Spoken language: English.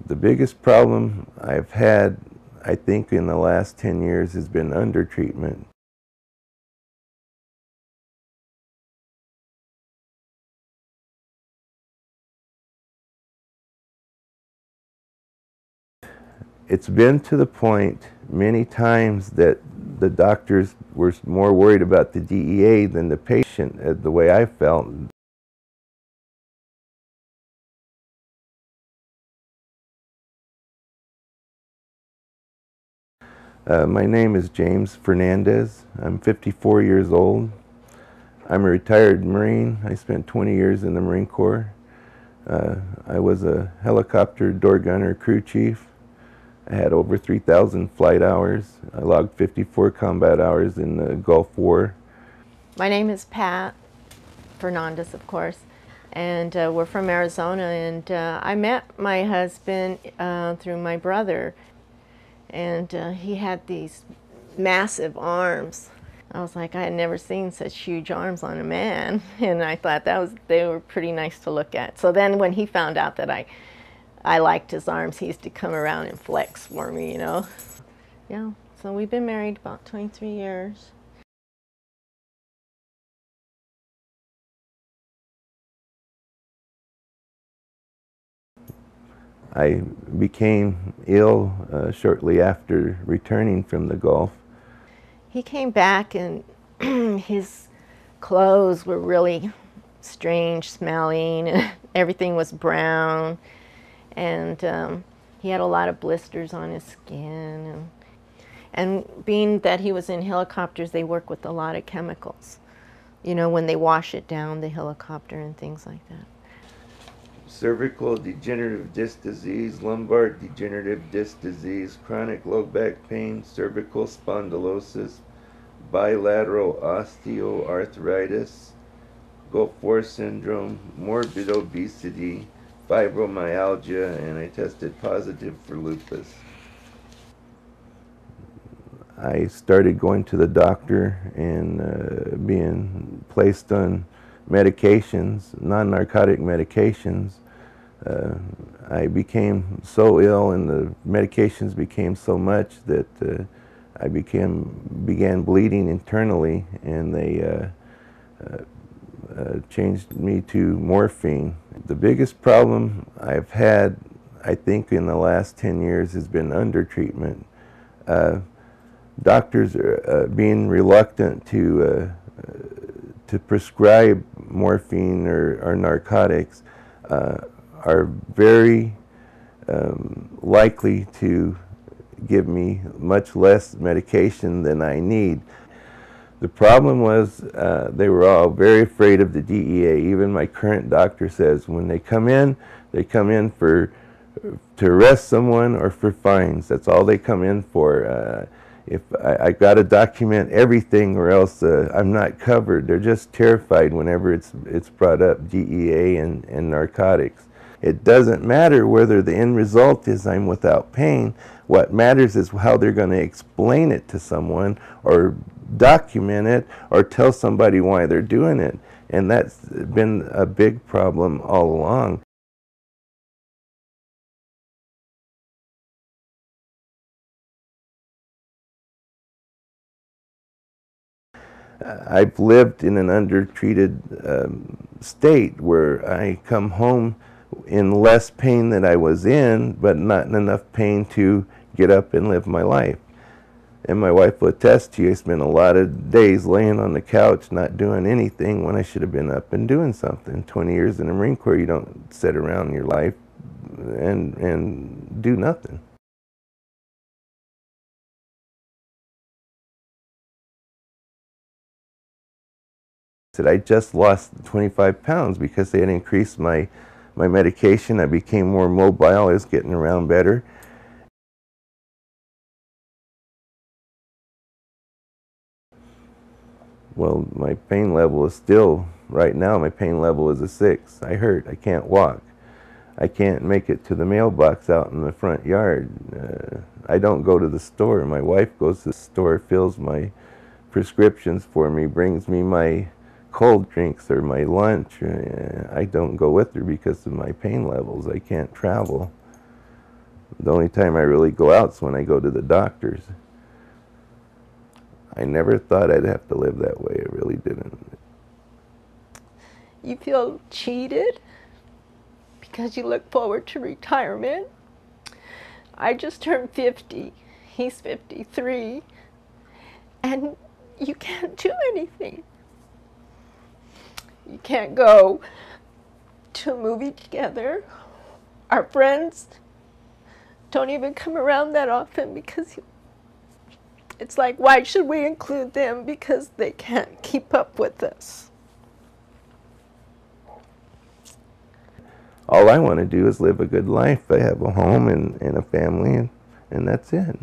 The biggest problem I've had, I think, in the last 10 years has been undertreatment. It's been to the point many times that the doctors were more worried about the DEA than the patient, the way I felt. My name is James Fernandez. I'm 54 years old. I'm a retired Marine. I spent 20 years in the Marine Corps. I was a helicopter door gunner crew chief. I had over 3,000 flight hours. I logged 54 combat hours in the Gulf War. My name is Pat Fernandez, of course, and we're from Arizona. And I met my husband through my brother, and he had these massive arms. I was like, I had never seen such huge arms on a man, and I thought they were pretty nice to look at. So then when he found out that I liked his arms, he used to come around and flex for me, you know. Yeah, so we've been married about 23 years. I became ill shortly after returning from the Gulf. He came back and his clothes were really strange smelling, and everything was brown, and he had a lot of blisters on his skin. And being that he was in helicopters, they work with a lot of chemicals, you know, when they wash it down, the helicopter and things like that. Cervical degenerative disc disease, lumbar degenerative disc disease, chronic low back pain, cervical spondylosis, bilateral osteoarthritis, Gulf War syndrome, morbid obesity, fibromyalgia, and I tested positive for lupus. I started going to the doctor and being placed on medications, non-narcotic medications. I became so ill and the medications became so much that I began bleeding internally, and they changed me to morphine. The biggest problem I've had, I think, in the last 10 years has been undertreatment. Doctors are being reluctant to prescribe morphine or narcotics, are very likely to give me much less medication than I need. The problem was they were all very afraid of the DEA. Even my current doctor says when they come in for to arrest someone or for fines. That's all they come in for. If I got to document everything, or else I'm not covered. They're just terrified whenever it's brought up, DEA and narcotics. It doesn't matter whether the end result is I'm without pain. What matters is how they're going to explain it to someone, or document it, or tell somebody why they're doing it. And that's been a big problem all along. I've lived in an undertreated state where I come home in less pain than I was in, but not in enough pain to get up and live my life. And my wife will attest to you, I spent a lot of days laying on the couch not doing anything when I should have been up and doing something. 20 years in the Marine Corps, you don't sit around your life and do nothing. I just lost 25 pounds because they had increased my medication. I became more mobile. I was getting around better. Well, my pain level is still, right now, my pain level is a 6. I hurt. I can't walk. I can't make it to the mailbox out in the front yard. I don't go to the store. My wife goes to the store, fills my prescriptions for me, brings me my cold drinks or my lunch. I don't go with her because of my pain levels. I can't travel. The only time I really go out is when I go to the doctors. I never thought I'd have to live that way. I really didn't. You feel cheated because you look forward to retirement. I just turned 50. He's 53. And you can't do anything. You can't go to a movie together. Our friends don't even come around that often because it's like, why should we include them? Because they can't keep up with us. All I want to do is live a good life. I have a home and a family, and that's it.